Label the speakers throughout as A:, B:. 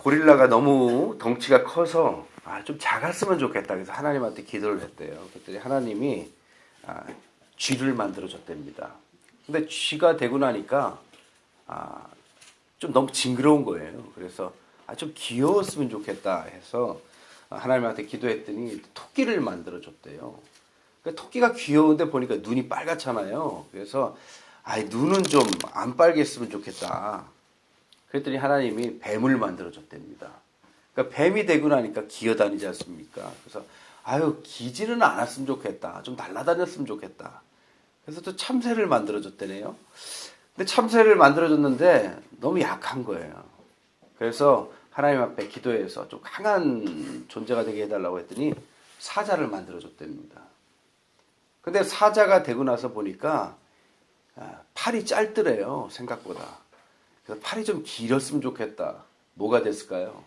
A: 고릴라가 너무 덩치가 커서 좀 작았으면 좋겠다. 그래서 하나님한테 기도를 했대요. 그랬더니 하나님이 쥐를 만들어 줬답니다. 근데 쥐가 되고 나니까 좀 너무 징그러운 거예요. 그래서 좀 귀여웠으면 좋겠다 해서 하나님한테 기도했더니 토끼를 만들어 줬대요. 그러니까 토끼가 귀여운데 보니까 눈이 빨갛잖아요. 그래서 눈은 좀 안 빨갰으면 좋겠다. 그랬더니 하나님이 뱀을 만들어 줬답니다. 그러니까 뱀이 되고 나니까 기어다니지 않습니까? 그래서 기지는 않았으면 좋겠다. 좀 날아다녔으면 좋겠다. 그래서 또 참새를 만들어 줬대네요. 근데 참새를 만들어 줬는데 너무 약한 거예요. 그래서 하나님 앞에 기도해서 좀 강한 존재가 되게 해달라고 했더니 사자를 만들어 줬답니다. 근데 사자가 되고 나서 보니까 팔이 짧더래요. 생각보다. 그래서 팔이 좀 길었으면 좋겠다. 뭐가 됐을까요?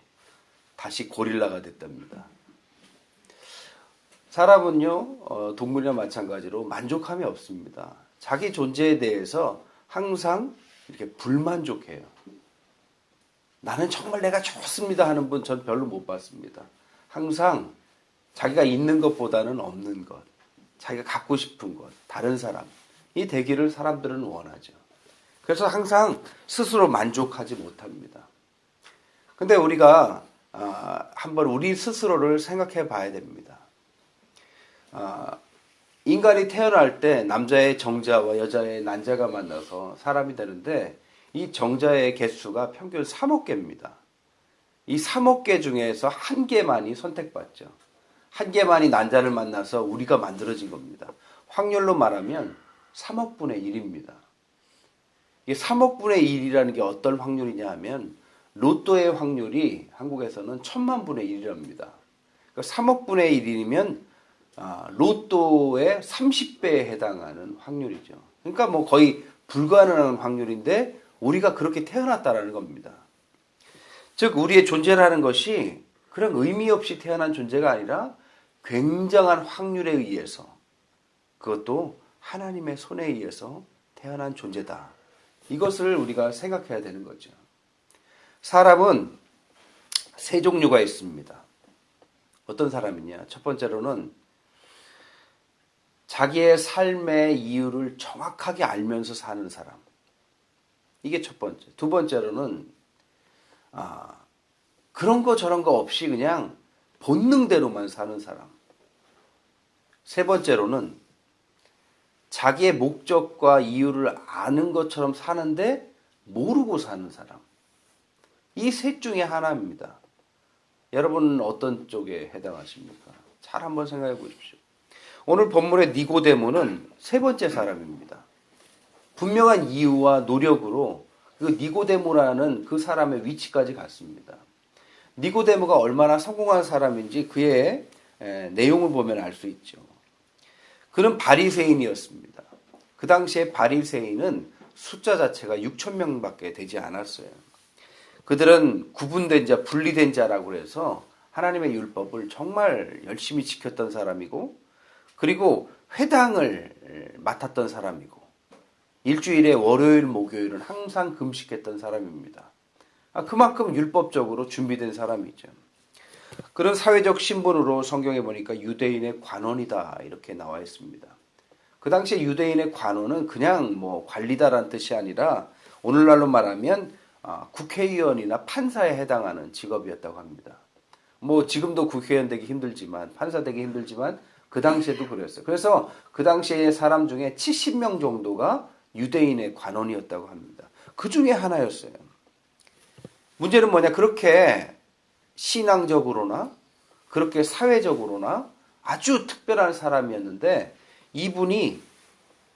A: 다시 고릴라가 됐답니다. 사람은요, 동물이나 마찬가지로 만족함이 없습니다. 자기 존재에 대해서 항상 이렇게 불만족해요. 나는 정말 내가 좋습니다 하는 분 전 별로 못 봤습니다. 항상 자기가 있는 것보다는 없는 것, 자기가 갖고 싶은 것, 다른 사람이 되기를 사람들은 원하죠. 그래서 항상 스스로 만족하지 못합니다. 근데 우리가 한번 우리 스스로를 생각해 봐야 됩니다. 인간이 태어날 때 남자의 정자와 여자의 난자가 만나서 사람이 되는데 이 정자의 개수가 평균 3억 개입니다. 이 3억 개 중에서 한 개만이 선택받죠. 한 개만이 난자를 만나서 우리가 만들어진 겁니다. 확률로 말하면 3억 분의 1입니다. 이게 3억 분의 1이라는 게 어떤 확률이냐 하면 로또의 확률이 한국에서는 1000만 분의 1이랍니다. 그러니까 3억 분의 1이면 로또의 30배에 해당하는 확률이죠. 그러니까 뭐 거의 불가능한 확률인데 우리가 그렇게 태어났다라는 겁니다. 즉 우리의 존재라는 것이 그런 의미 없이 태어난 존재가 아니라 굉장한 확률에 의해서, 그것도 하나님의 손에 의해서 태어난 존재다. 이것을 우리가 생각해야 되는 거죠. 사람은 세 종류가 있습니다. 어떤 사람이냐? 첫 번째로는 자기의 삶의 이유를 정확하게 알면서 사는 사람. 이게 첫 번째. 두 번째로는 그런 거 저런 거 없이 그냥 본능대로만 사는 사람. 세 번째로는 자기의 목적과 이유를 아는 것처럼 사는데 모르고 사는 사람. 이 셋 중에 하나입니다. 여러분은 어떤 쪽에 해당하십니까? 잘 한번 생각해 보십시오. 오늘 본문의 니고데모는 세 번째 사람입니다. 분명한 이유와 노력으로 그 니고데모라는 그 사람의 위치까지 갔습니다. 니고데모가 얼마나 성공한 사람인지 그의 내용을 보면 알 수 있죠. 그는 바리새인이었습니다. 그 당시에 바리새인은 숫자 자체가 6,000명밖에 되지 않았어요. 그들은 구분된 자, 분리된 자라고 해서 하나님의 율법을 정말 열심히 지켰던 사람이고, 그리고 회당을 맡았던 사람이고, 일주일에 월요일, 목요일은 항상 금식했던 사람입니다. 그만큼 율법적으로 준비된 사람이죠. 그런 사회적 신분으로 성경에 보니까 유대인의 관원이다 이렇게 나와 있습니다. 그 당시에 유대인의 관원은 그냥 뭐 관리다라는 뜻이 아니라 오늘날로 말하면 국회의원이나 판사에 해당하는 직업이었다고 합니다. 뭐 지금도 국회의원 되기 힘들지만, 판사 되기 힘들지만 그 당시에도 그랬어요. 그래서 그 당시에 사람 중에 70명 정도가 유대인의 관원이었다고 합니다. 그 중에 하나였어요. 문제는 뭐냐? 그렇게 신앙적으로나 그렇게 사회적으로나 아주 특별한 사람이었는데 이분이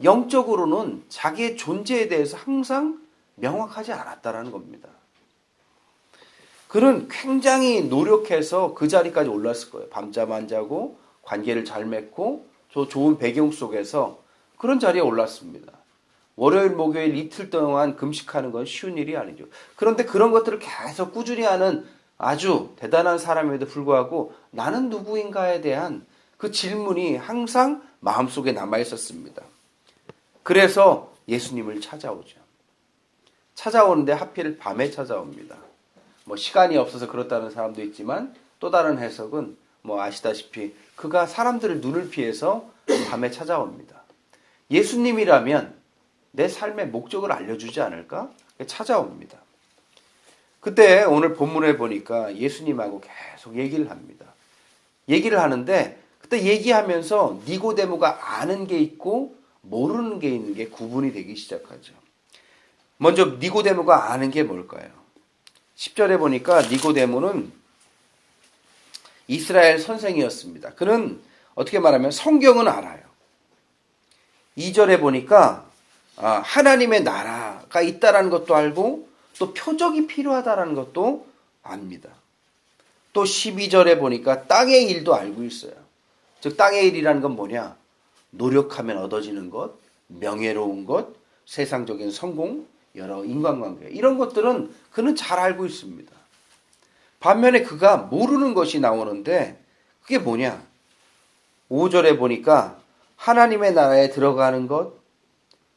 A: 영적으로는 자기의 존재에 대해서 항상 명확하지 않았다라는 겁니다. 그는 굉장히 노력해서 그 자리까지 올랐을 거예요. 밤잠 안 자고 관계를 잘 맺고 좋은 배경 속에서 그런 자리에 올랐습니다. 월요일, 목요일 이틀 동안 금식하는 건 쉬운 일이 아니죠. 그런데 그런 것들을 계속 꾸준히 하는 아주 대단한 사람임에도 불구하고 나는 누구인가에 대한 그 질문이 항상 마음속에 남아 있었습니다. 그래서 예수님을 찾아오죠. 찾아오는데 하필 밤에 찾아옵니다. 뭐 시간이 없어서 그렇다는 사람도 있지만 또 다른 해석은 뭐 아시다시피 그가 사람들의 눈을 피해서 밤에 찾아옵니다. 예수님이라면 내 삶의 목적을 알려주지 않을까? 찾아옵니다. 그때 오늘 본문에 보니까 예수님하고 계속 얘기를 합니다. 얘기를 하는데 그때 얘기하면서 니고데모가 아는 게 있고 모르는 게 있는 게 구분이 되기 시작하죠. 먼저 니고데모가 아는 게 뭘까요? 10절에 보니까 니고데모는 이스라엘 선생이었습니다. 그는 어떻게 말하면 성경은 알아요. 2절에 보니까 하나님의 나라가 있다라는 것도 알고 또 표적이 필요하다라는 것도 압니다. 또 12절에 보니까 땅의 일도 알고 있어요. 즉 땅의 일이라는 건 뭐냐? 노력하면 얻어지는 것, 명예로운 것, 세상적인 성공, 여러 인간관계 이런 것들은 그는 잘 알고 있습니다. 반면에 그가 모르는 것이 나오는데 그게 뭐냐? 5절에 보니까 하나님의 나라에 들어가는 것,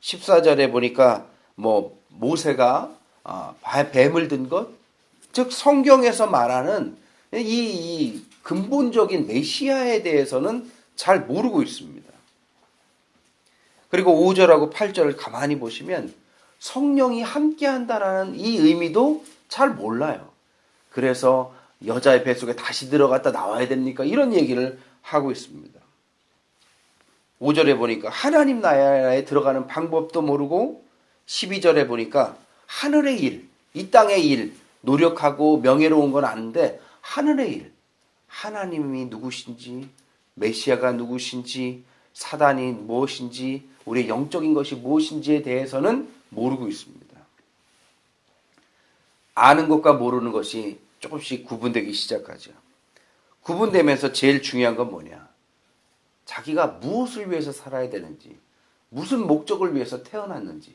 A: 14절에 보니까 뭐 모세가 뱀을 든 것, 즉 성경에서 말하는 이 근본적인 메시아에 대해서는 잘 모르고 있습니다. 그리고 5절하고 8절을 가만히 보시면 성령이 함께한다라는 이 의미도 잘 몰라요. 그래서 여자의 뱃속에 다시 들어갔다 나와야 됩니까? 이런 얘기를 하고 있습니다. 5절에 보니까 하나님 나라에 들어가는 방법도 모르고 12절에 보니까 하늘의 일, 이 땅의 일, 노력하고 명예로운 건 아는데 하늘의 일, 하나님이 누구신지, 메시아가 누구신지, 사단이 무엇인지, 우리의 영적인 것이 무엇인지에 대해서는 모르고 있습니다. 아는 것과 모르는 것이 조금씩 구분되기 시작하죠. 구분되면서 제일 중요한 건 뭐냐? 자기가 무엇을 위해서 살아야 되는지, 무슨 목적을 위해서 태어났는지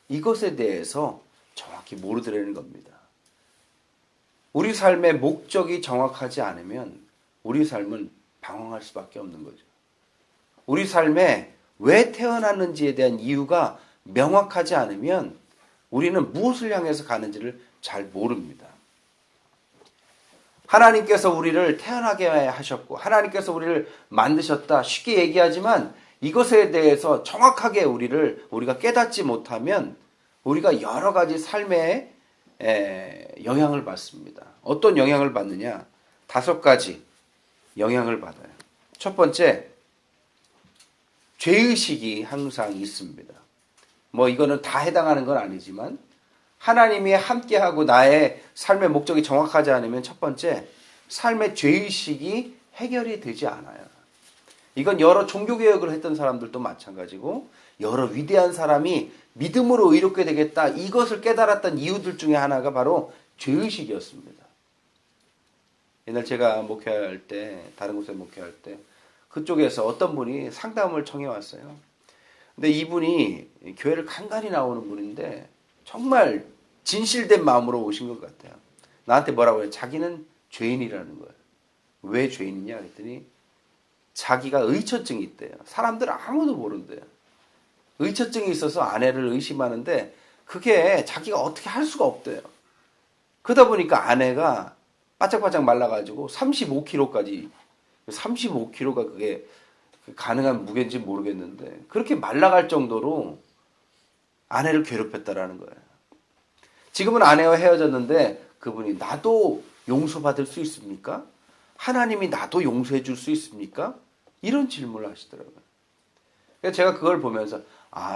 A: 이것에 대해서 정확히 모르더라는 겁니다. 우리 삶의 목적이 정확하지 않으면 우리 삶은 방황할 수밖에 없는 거죠. 우리 삶에 왜 태어났는지에 대한 이유가 명확하지 않으면 우리는 무엇을 향해서 가는지를 잘 모릅니다. 하나님께서 우리를 태어나게 하셨고 하나님께서 우리를 만드셨다 쉽게 얘기하지만 이것에 대해서 정확하게 우리가 깨닫지 못하면 우리가 여러 가지 삶에 영향을 받습니다. 어떤 영향을 받느냐? 5가지 영향을 받아요. 첫 번째, 죄의식이 항상 있습니다. 뭐 이거는 다 해당하는 건 아니지만 하나님이 함께하고 나의 삶의 목적이 정확하지 않으면 첫 번째, 삶의 죄의식이 해결이 되지 않아요. 이건 여러 종교개혁을 했던 사람들도 마찬가지고 여러 위대한 사람이 믿음으로 의롭게 되겠다 이것을 깨달았던 이유들 중에 하나가 바로 죄의식이었습니다. 옛날 제가 목회할 때, 다른 곳에 목회할 때 그쪽에서 어떤 분이 상담을 청해 왔어요. 근데 이분이 교회를 간간히 나오는 분인데 정말 진실된 마음으로 오신 것 같아요. 나한테 뭐라고 해요? 자기는 죄인이라는 거예요. 왜 죄인이냐 그랬더니 자기가 의처증이 있대요. 사람들 아무도 모른대요. 의처증이 있어서 아내를 의심하는데 그게 자기가 어떻게 할 수가 없대요. 그러다 보니까 아내가 바짝바짝 말라가지고 35kg까지 35kg가 그게 가능한 무게인지 모르겠는데 그렇게 말라갈 정도로 아내를 괴롭혔다라는 거예요. 지금은 아내와 헤어졌는데 그분이 나도 용서받을 수 있습니까? 하나님이 나도 용서해 줄 수 있습니까? 이런 질문을 하시더라고요. 그래서 제가 그걸 보면서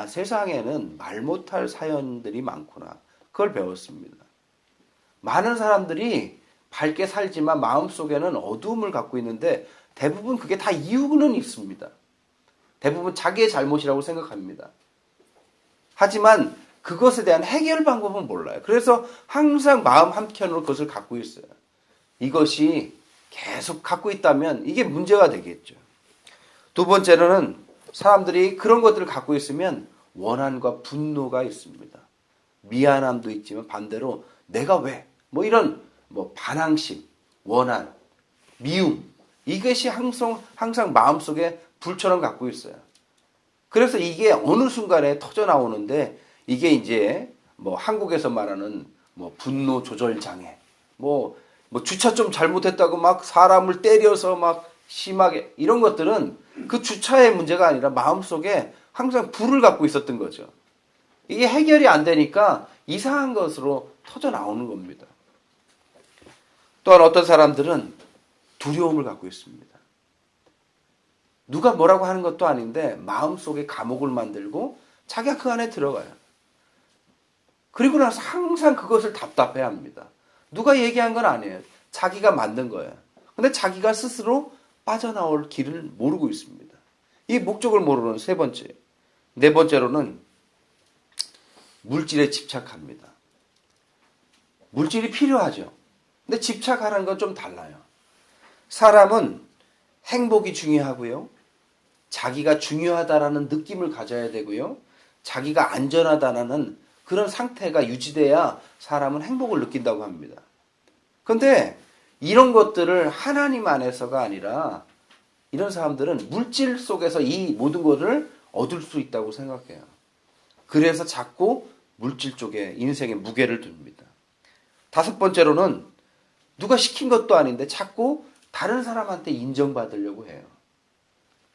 A: 세상에는 말 못할 사연들이 많구나. 그걸 배웠습니다. 많은 사람들이 밝게 살지만 마음속에는 어두움을 갖고 있는데 대부분 그게 다 이유는 있습니다. 대부분 자기의 잘못이라고 생각합니다. 하지만 그것에 대한 해결 방법은 몰라요. 그래서 항상 마음 한켠으로 그것을 갖고 있어요. 이것이 계속 갖고 있다면 이게 문제가 되겠죠. 두 번째로는 사람들이 그런 것들을 갖고 있으면 원한과 분노가 있습니다. 미안함도 있지만 반대로 내가 왜? 이런 반항심, 원한, 미움 이것이 항상 마음속에 불처럼 갖고 있어요. 그래서 이게 어느 순간에 터져 나오는데 이게 이제 한국에서 말하는 분노 조절 장애 뭐 주차 좀 잘못했다고 막 사람을 때려서 막 심하게 이런 것들은 그 주차의 문제가 아니라 마음속에 항상 불을 갖고 있었던 거죠. 이게 해결이 안 되니까 이상한 것으로 터져 나오는 겁니다. 또한 어떤 사람들은 두려움을 갖고 있습니다. 누가 뭐라고 하는 것도 아닌데 마음속에 감옥을 만들고 자기가 그 안에 들어가요. 그리고 나서 항상 그것을 답답해합니다. 누가 얘기한 건 아니에요. 자기가 만든 거예요. 근데 자기가 스스로 빠져나올 길을 모르고 있습니다. 이 목적을 모르는 세 번째. 네 번째로는 물질에 집착합니다. 물질이 필요하죠. 근데 집착하는 건 좀 달라요. 사람은 행복이 중요하고요. 자기가 중요하다라는 느낌을 가져야 되고요. 자기가 안전하다는 그런 상태가 유지돼야 사람은 행복을 느낀다고 합니다. 그런데 이런 것들을 하나님 안에서가 아니라 이런 사람들은 물질 속에서 이 모든 것을 얻을 수 있다고 생각해요. 그래서 자꾸 물질 쪽에 인생의 무게를 둡니다. 다섯 번째로는 누가 시킨 것도 아닌데 자꾸 다른 사람한테 인정받으려고 해요.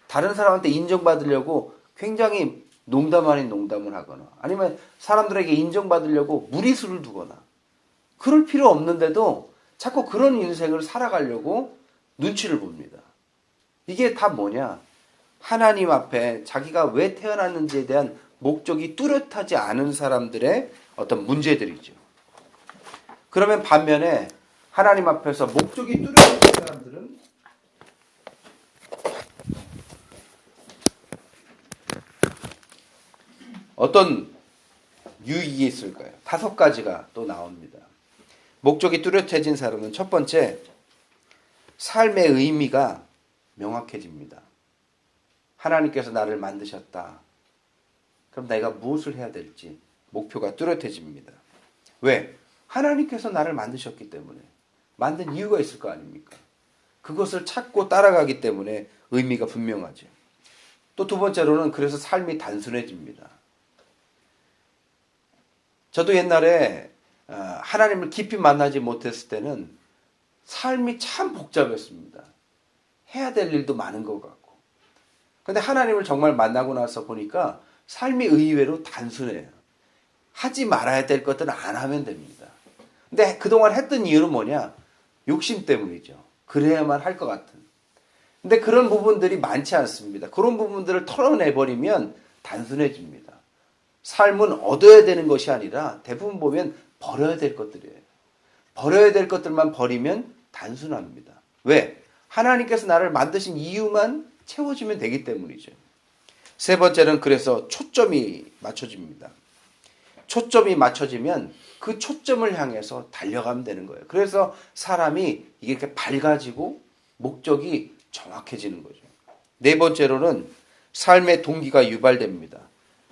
A: 다른 사람한테 인정받으려고 굉장히 농담 아닌 농담을 하거나 아니면 사람들에게 인정받으려고 무리수를 두거나 그럴 필요 없는데도 자꾸 그런 인생을 살아가려고 눈치를 봅니다. 이게 다 뭐냐? 하나님 앞에 자기가 왜 태어났는지에 대한 목적이 뚜렷하지 않은 사람들의 어떤 문제들이죠. 그러면 반면에 하나님 앞에서 목적이 뚜렷한 사람들은 어떤 유익이 있을까요? 다섯 가지가 또 나옵니다. 목적이 뚜렷해진 사람은 첫 번째, 삶의 의미가 명확해집니다. 하나님께서 나를 만드셨다. 그럼 내가 무엇을 해야 될지 목표가 뚜렷해집니다. 왜? 하나님께서 나를 만드셨기 때문에. 만든 이유가 있을 거 아닙니까? 그것을 찾고 따라가기 때문에 의미가 분명하죠. 또 두 번째로는 그래서 삶이 단순해집니다. 저도 옛날에 하나님을 깊이 만나지 못했을 때는 삶이 참 복잡했습니다. 해야 될 일도 많은 것 같고. 근데 하나님을 정말 만나고 나서 보니까 삶이 의외로 단순해요. 하지 말아야 될 것들은 안 하면 됩니다. 근데 그동안 했던 이유는 뭐냐? 욕심 때문이죠. 그래야만 할 것 같은. 근데 그런 부분들이 많지 않습니다. 그런 부분들을 털어내버리면 단순해집니다. 삶은 얻어야 되는 것이 아니라 대부분 보면 버려야 될 것들이에요. 버려야 될 것들만 버리면 단순합니다. 왜? 하나님께서 나를 만드신 이유만 채워지면 되기 때문이죠. 세 번째는 그래서 초점이 맞춰집니다. 초점이 맞춰지면 그 초점을 향해서 달려가면 되는 거예요. 그래서 사람이 이게 이렇게 밝아지고 목적이 정확해지는 거죠. 네 번째로는 삶의 동기가 유발됩니다.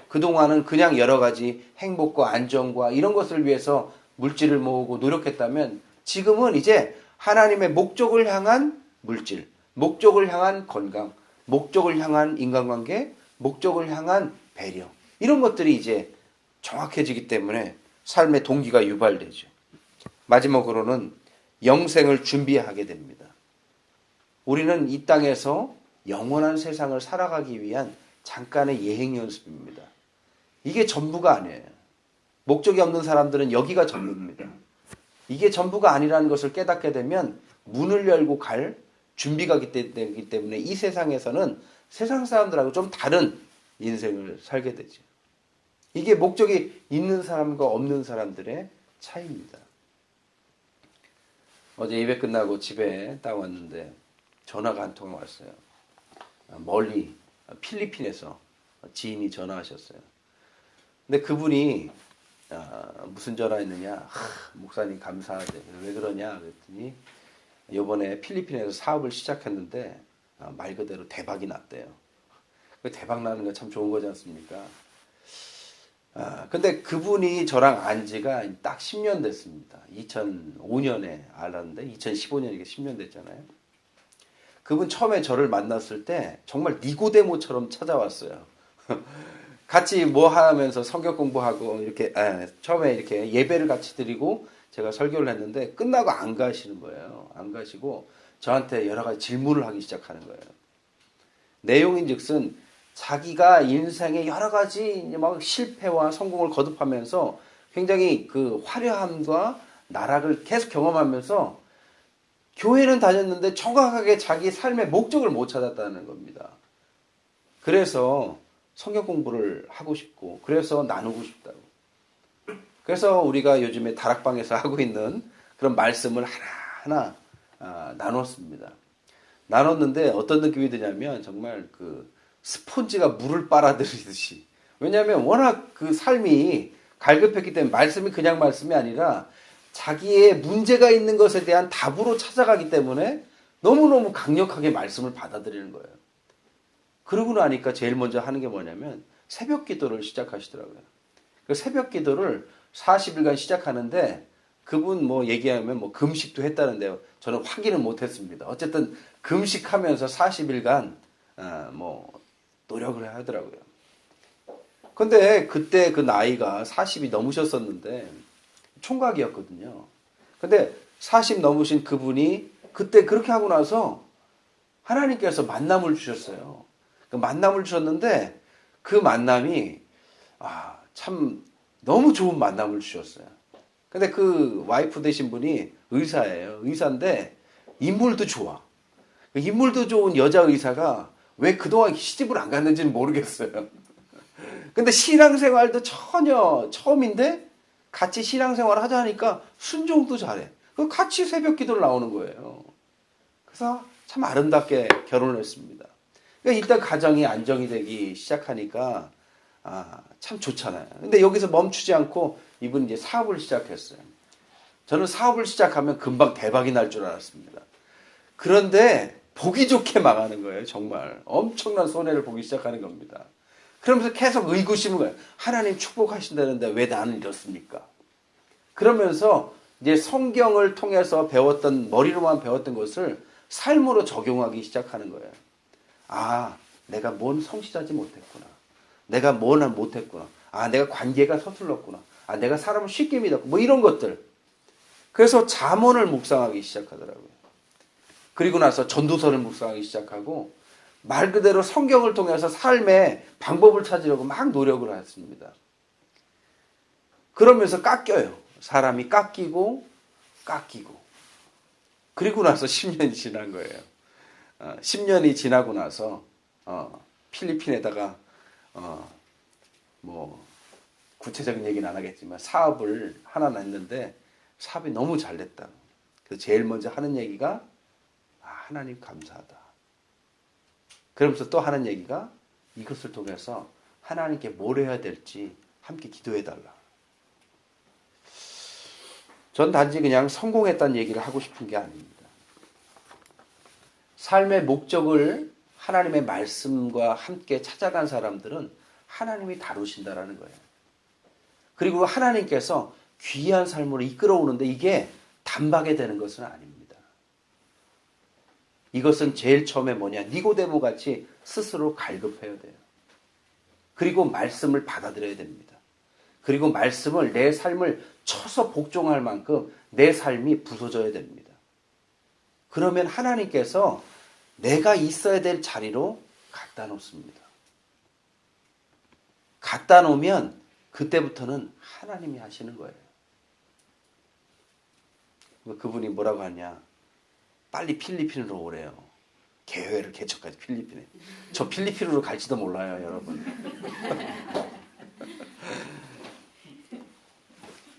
A: 그동안은 그냥 여러 가지 행복과 안정과 이런 것을 위해서 물질을 모으고 노력했다면 지금은 이제 하나님의 목적을 향한 물질, 목적을 향한 건강, 목적을 향한 인간관계, 목적을 향한 배려 이런 것들이 이제 정확해지기 때문에 삶의 동기가 유발되죠. 마지막으로는 영생을 준비하게 됩니다. 우리는 이 땅에서 영원한 세상을 살아가기 위한 잠깐의 예행 연습입니다. 이게 전부가 아니에요. 목적이 없는 사람들은 여기가 전부입니다. 이게 전부가 아니라는 것을 깨닫게 되면 문을 열고 갈 준비가 되기 때문에 이 세상에서는 세상 사람들하고 좀 다른 인생을 살게 되죠. 이게 목적이 있는 사람과 없는 사람들의 차이입니다. 어제 예배 끝나고 집에 딱 왔는데 전화가 한 통 왔어요. 멀리 필리핀에서 지인이 전화하셨어요. 근데 그분이 무슨 전화했느냐? 목사님 감사하대. 왜 그러냐? 그랬더니 이번에 필리핀에서 사업을 시작했는데 말 그대로 대박이 났대요. 대박 나는 거 참 좋은 거지 않습니까? 근데 그분이 저랑 안 지가 딱 10년 됐습니다. 2005년에 알았는데 2015년이니까 10년 됐잖아요. 그분 처음에 저를 만났을 때 정말 니고데모처럼 찾아왔어요. 같이 뭐 하면서 성경 공부하고 이렇게 처음에 이렇게 예배를 같이 드리고 제가 설교를 했는데 끝나고 안 가시는 거예요. 안 가시고 저한테 여러 가지 질문을 하기 시작하는 거예요. 내용인즉슨 자기가 인생의 여러 가지 막 실패와 성공을 거듭하면서 굉장히 그 화려함과 나락을 계속 경험하면서 교회는 다녔는데 정확하게 자기 삶의 목적을 못 찾았다는 겁니다. 그래서 성경 공부를 하고 싶고 그래서 나누고 싶다고. 그래서 우리가 요즘에 다락방에서 하고 있는 그런 말씀을 하나하나 나눴습니다. 나눴는데 어떤 느낌이 드냐면 정말 그 스폰지가 물을 빨아들이듯이. 왜냐하면 워낙 그 삶이 갈급했기 때문에 말씀이 그냥 말씀이 아니라 자기의 문제가 있는 것에 대한 답으로 찾아가기 때문에 너무너무 강력하게 말씀을 받아들이는 거예요. 그러고 나니까 제일 먼저 하는 게 뭐냐면 새벽 기도를 시작하시더라고요. 그 새벽 기도를 40일간 시작하는데 그분 뭐 얘기하면 뭐 금식도 했다는데요. 저는 확인은 못했습니다. 어쨌든 금식하면서 40일간 뭐 노력을 하더라고요. 근데 그때 그 나이가 40이 넘으셨었는데 총각이었거든요. 근데 40 넘으신 그분이 그때 그렇게 하고 나서 하나님께서 만남을 주셨어요. 그 만남을 주셨는데 그 만남이 참 너무 좋은 만남을 주셨어요. 근데 그 와이프 되신 분이 의사예요. 의사인데 인물도 좋아. 인물도 좋은 여자 의사가 왜 그동안 시집을 안 갔는지는 모르겠어요. 근데 신앙생활도 전혀 처음인데 같이 신앙생활을 하자 하니까 순종도 잘해. 그 같이 새벽 기도를 나오는 거예요. 그래서 참 아름답게 결혼을 했습니다. 그러니까 일단 가정이 안정이 되기 시작하니까 참 좋잖아요. 근데 여기서 멈추지 않고 이분이 이제 사업을 시작했어요. 저는 사업을 시작하면 금방 대박이 날 줄 알았습니다. 그런데 보기 좋게 망하는 거예요. 정말 엄청난 손해를 보기 시작하는 겁니다. 그러면서 계속 의구심을 거예요. 하나님 축복하신다는데 왜 나는 이렇습니까? 그러면서 이제 성경을 통해서 배웠던 머리로만 배웠던 것을 삶으로 적용하기 시작하는 거예요. 내가 뭔 성실하지 못했구나. 내가 뭐나 못했구나. 내가 관계가 서툴렀구나. 내가 사람을 쉽게 믿었고 뭐 이런 것들. 그래서 잠언을 묵상하기 시작하더라고요. 그리고 나서 전도서를 묵상하기 시작하고 말 그대로 성경을 통해서 삶의 방법을 찾으려고 막 노력을 했습니다. 그러면서 깎여요. 사람이 깎이고 그리고 나서 10년이 지난 거예요. 10년이 지나고 나서 필리핀에다가 뭐 구체적인 얘기는 안 하겠지만 사업을 하나 냈는데 사업이 너무 잘 됐다. 그래서 제일 먼저 하는 얘기가 하나님 감사하다. 그러면서 또 하는 얘기가 이것을 통해서 하나님께 뭘 해야 될지 함께 기도해달라. 전 단지 그냥 성공했다는 얘기를 하고 싶은 게 아닙니다. 삶의 목적을 하나님의 말씀과 함께 찾아간 사람들은 하나님이 다루신다라는 거예요. 그리고 하나님께서 귀한 삶으로 이끌어오는데 이게 단박에 되는 것은 아닙니다. 이것은 제일 처음에 뭐냐? 니고데모 같이 스스로 갈급해야 돼요. 그리고 말씀을 받아들여야 됩니다. 그리고 말씀을 내 삶을 쳐서 복종할 만큼 내 삶이 부서져야 됩니다. 그러면 하나님께서 내가 있어야 될 자리로 갖다 놓습니다. 갖다 놓으면 그때부터는 하나님이 하시는 거예요. 그분이 뭐라고 하냐? 빨리 필리핀으로 오래요. 개회를 개척까지 필리핀에. 저 필리핀으로 갈지도 몰라요, 여러분.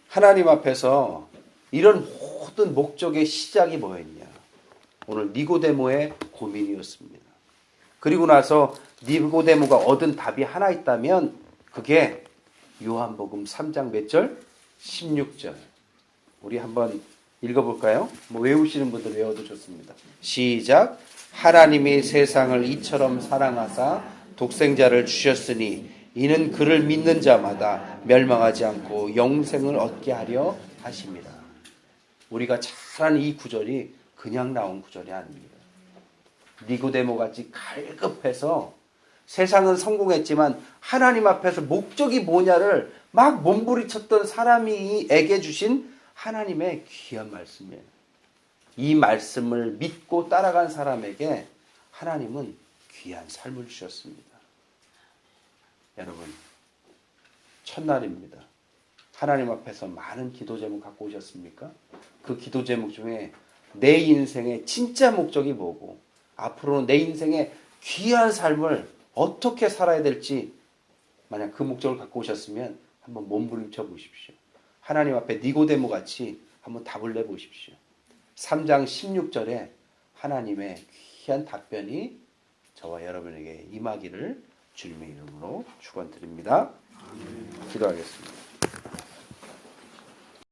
A: 하나님 앞에서 이런 모든 목적의 시작이 뭐였냐? 오늘 니고데모의 고민이었습니다. 그리고 나서 니고데모가 얻은 답이 하나 있다면 그게 요한복음 3장 몇 절? 16절. 우리 한번 읽어볼까요? 뭐 외우시는 분들 외워도 좋습니다. 시작. 하나님이 세상을 이처럼 사랑하사 독생자를 주셨으니 이는 그를 믿는 자마다 멸망하지 않고 영생을 얻게 하려 하십니다. 우리가 잘 아는 이 구절이 그냥 나온 구절이 아닙니다. 니고데모같이 갈급해서 세상은 성공했지만 하나님 앞에서 목적이 뭐냐를 막 몸부리쳤던 사람이에게 주신 하나님의 귀한 말씀이에요. 이 말씀을 믿고 따라간 사람에게 하나님은 귀한 삶을 주셨습니다. 여러분, 첫날입니다. 하나님 앞에서 많은 기도 제목 갖고 오셨습니까? 그 기도 제목 중에 내 인생의 진짜 목적이 뭐고 앞으로는 내 인생의 귀한 삶을 어떻게 살아야 될지 만약 그 목적을 갖고 오셨으면 한번 몸부림쳐 보십시오. 하나님 앞에 니고데모 같이 한번 답을 내보십시오. 3장 16절에 하나님의 귀한 답변이 저와 여러분에게 임하기를 주님의 이름으로 축원드립니다. 기도하겠습니다.